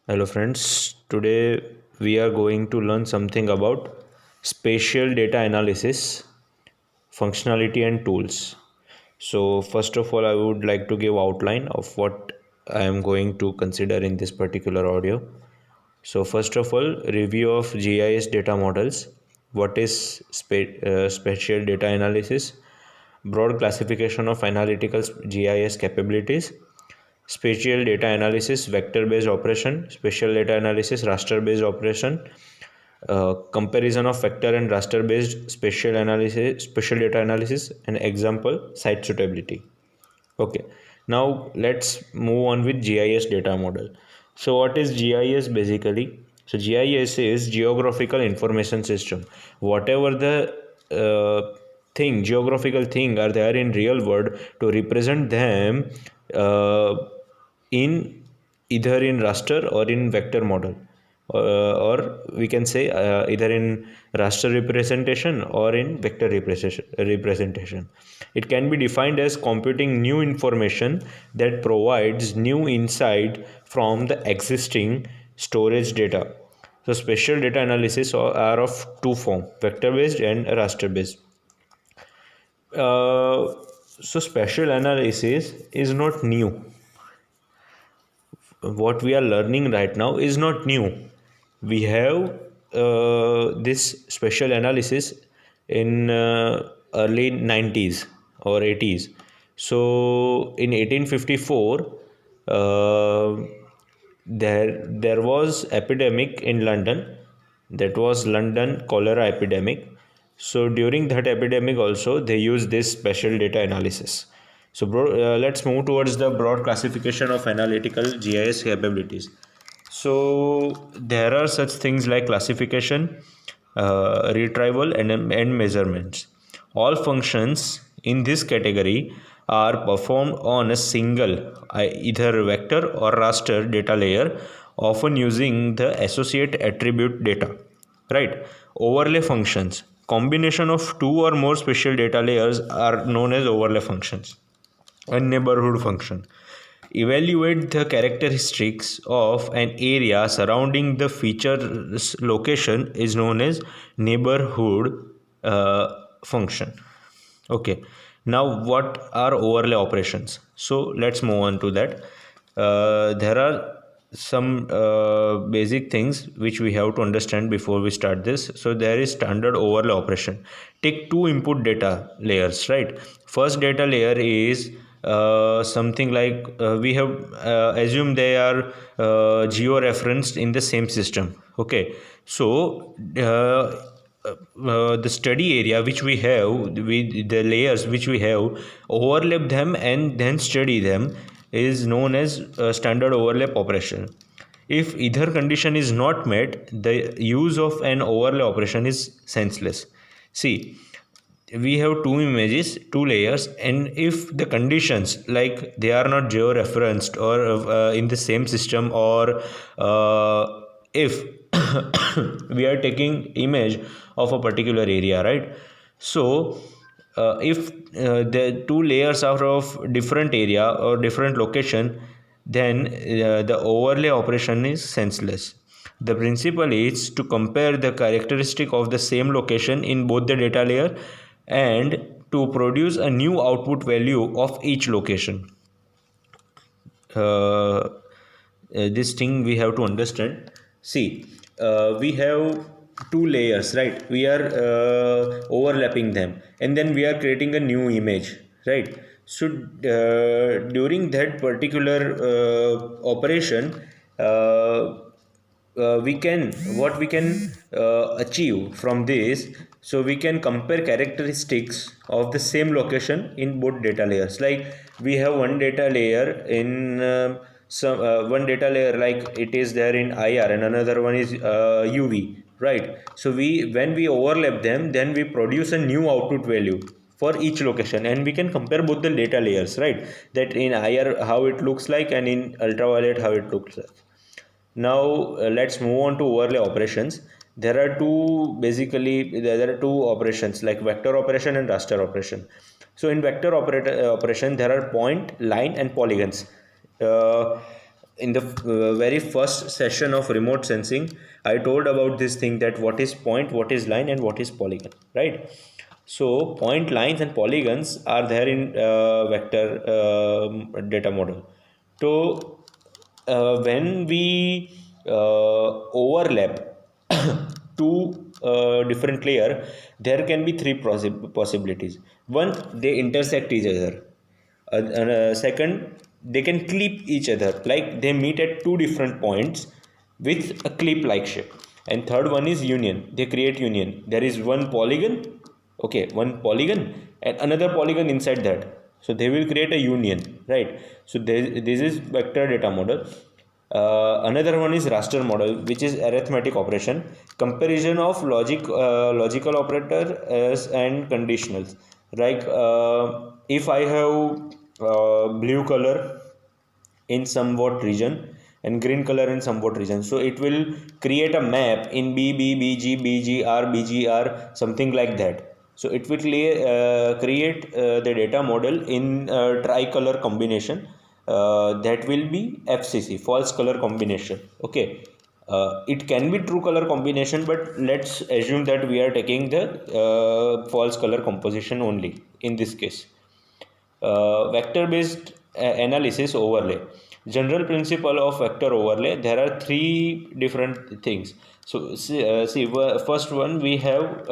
Hello friends, today we are going to learn something about spatial data analysis, functionality and tools. So first of all, I would like to give outline of what I am going to consider in this particular audio. So first of all, review of GIS data models. What is spatial data analysis? Broad classification of analytical GIS capabilities. Spatial data analysis, vector based operation. Spatial data analysis, raster based operation. Comparison of vector and raster based spatial data analysis. An example, site suitability. Okay, now let's move on with GIS data model. So what is GIS basically? So GIS is geographical information system. Whatever the geographical thing are there in real world, to represent them uh, in either in raster or in vector model, or we can say either in raster representation or in vector representation. It can be defined as computing new information that provides new insight from the existing storage data. So spatial data analysis are of two form: vector based and raster based. uh, so spatial analysis is not new. What we are learning right now is not new. We have this special analysis in early 90s or 80s. So in 1854, uh, there was epidemic in London. That was London cholera epidemic. So during that epidemic also they used this special data analysis. So let's move towards the broad classification of analytical GIS capabilities. So there are such things like classification, retrieval, and measurements. All functions in this category are performed on a single either vector or raster data layer, often using the associate attribute data. Right? Overlay functions. Combination of two or more spatial data layers are known as overlay functions. A neighborhood function. Evaluate the characteristics of an area surrounding the feature's location is known as neighborhood function. Okay. Now, what are overlay operations? So let's move on to that. There are some basic things which we have to understand before we start this. So there is standard overlay operation. Take two input data layers, right? First data layer is something like we have assumed they are geo-referenced in the same system. Okay, so the study area which we have, with the layers which we have, overlap them and then study them, is known as standard overlap operation. If either condition is not met, the use of an overlay operation is senseless. See, we have two images, two layers, and if the conditions like they are not geo-referenced or in the same system, or if we are taking image of a particular area, right? So if the two layers are of different area or different location, then the overlay operation is senseless. The principle is to compare the characteristic of the same location in both the data layer and to produce a new output value of each location. This thing we have to understand. See, we have two layers, right? We are overlapping them, and then we are creating a new image, right? So during that particular operation, we can what we can achieve from this. So we can compare characteristics of the same location in both data layers. Like we have one data layer in some one data layer, like it is there in IR, and another one is UV, right? So we, when we overlap them, then we produce a new output value for each location, and we can compare both the data layers, right? That in IR how it looks like, and in ultraviolet how it looks like. Now let's move on to overlay operations. There are two, basically there are two operations like vector operation and raster operation. So in vector operation there are point, line and polygons. uh, in the very first session of remote sensing, I told about this thing, that what is point, what is line, and what is polygon, right? So point, lines, and polygons are there in vector data model. So when we overlap two different layer, there can be three possibilities. One, they intersect each other. Second, they can clip each other, like they meet at two different points with a clip like shape. And third one is union, they create union. There is one polygon, okay, one polygon and another polygon inside that, so they will create a union, right? So this is vector data model. Another one is raster model, which is arithmetic operation, comparison of logical operators and conditionals. Like if I have blue color in somewhat region and green color in somewhat region, so it will create a map in BGR, something like that. So it will create the data model in tricolor combination, that will be FCC, false color combination, okay. It can be true color combination, but let's assume that we are taking the false color composition only in this case. Vector based analysis overlay. General principle of vector overlay, there are three different things. So see, first one, we have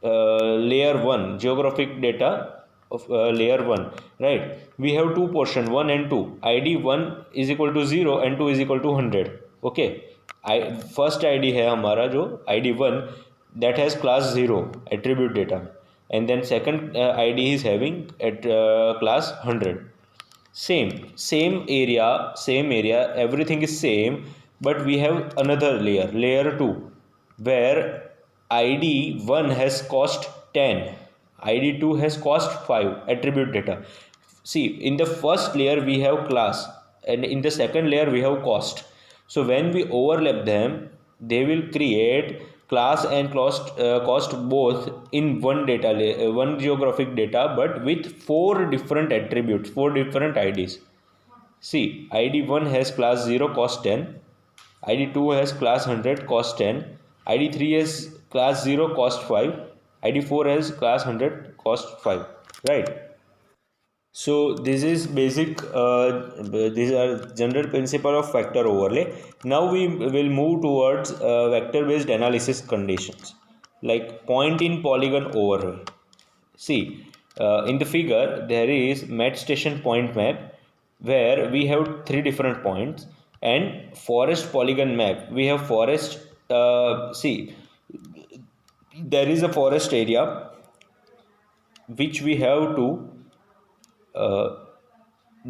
layer 1 geographic data of layer 1, right? We have two portion, 1 and 2. id 1 is equal to 0 and 2 is equal to 100, okay. I first id है हमारा जो id 1, that has class 0 attribute data, and then second id is having at class 100. Same area, everything is same, but we have another layer, layer 2, where id 1 has cost 10, id 2 has cost 5 attribute data. See, in the first layer we have class, and in the second layer we have cost. So when we overlap them, they will create class and cost both in one data layer, one geographic data, but with four different attributes, four different ids. See, id 1 has class 0 cost 10, id 2 has class 100 cost 10, id 3 has class 0 cost 5, id 4 has class 100 cost 5, right? So this is basic, these are general principle of vector overlay. Now we will move towards vector based analysis conditions, like point in polygon overlay. See, in the figure there is mat station point map, where we have three different points, and forest polygon map. We have forest, see, there is a forest area which we have to uh,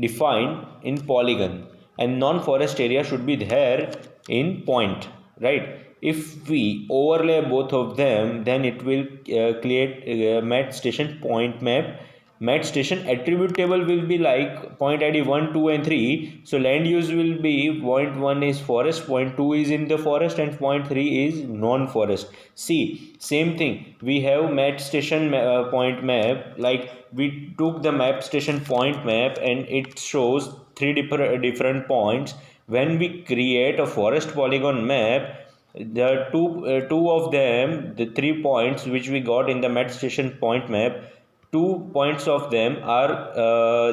defined in polygon, and non-forest area should be there in point, right? If we overlay both of them, then it will create mat station point map. Mat station attribute table will be like point id 1, 2 and 3. So land use will be point 1 is forest, point 2 is in the forest, and point 3 is non-forest. See, same thing, we have mat station point map, like we took the map station point map and it shows three different points. When we create a forest polygon map, the two of them, the 3 points which we got in the mat station point map, 2 points of them are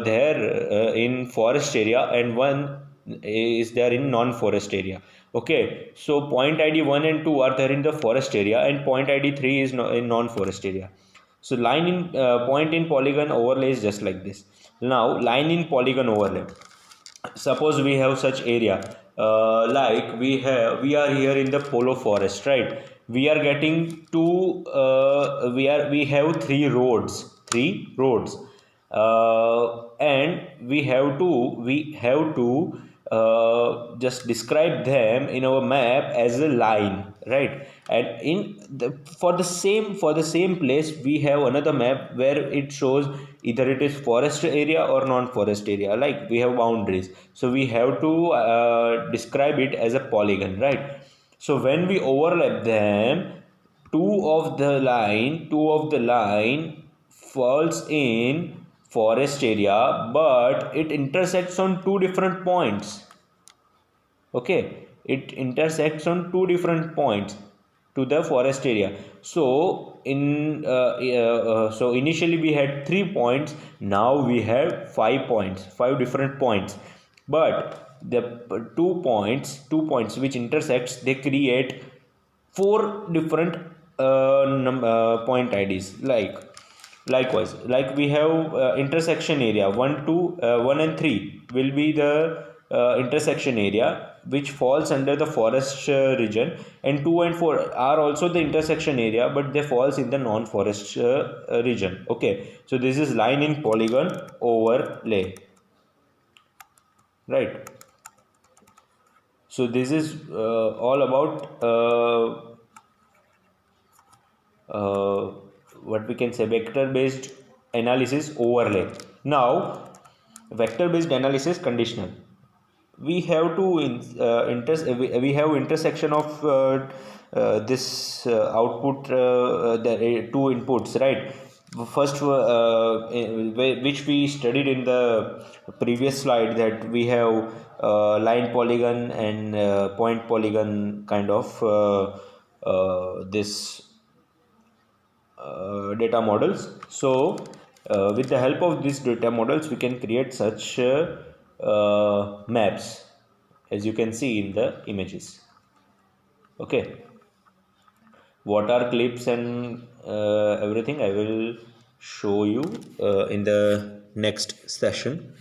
there in forest area, and one is there in non-forest area, okay. So point id 1 and 2 are there in the forest area, and point id 3 is in non-forest area. So line in point in polygon overlay is just like this. Now line in polygon overlay. Suppose we have such area, like we are here in the polo forest, right? We are getting two. We have three roads, and we have to just describe them in our map as a line, right? And for the same place we have another map where it shows either it is forest area or non-forest area, like we have boundaries, so we have to describe it as a polygon, right? So when we overlap them, two of the line falls in forest area, but it intersects on two different points. Okay, it intersects on two different points to the forest area. So so initially we had 3 points, now we have 5 points, five different points. But the two points which intersects, they create four different point IDs. Likewise, like we have intersection area 1 2 1 and 3 will be the intersection area which falls under the forest region, and 2 and 4 are also the intersection area, but they falls in the non forest region. Okay, so this is line in polygon overlay, right? So this is all about uh, what we can say vector based analysis overlay. Now, vector based analysis conditional, we have to we have intersection of this output, the two inputs, right? First, which we studied in the previous slide, that we have line polygon and point polygon kind of this data models. So with the help of these data models, we can create such maps, as you can see in the images. Okay, water clips and everything I will show you in the next session.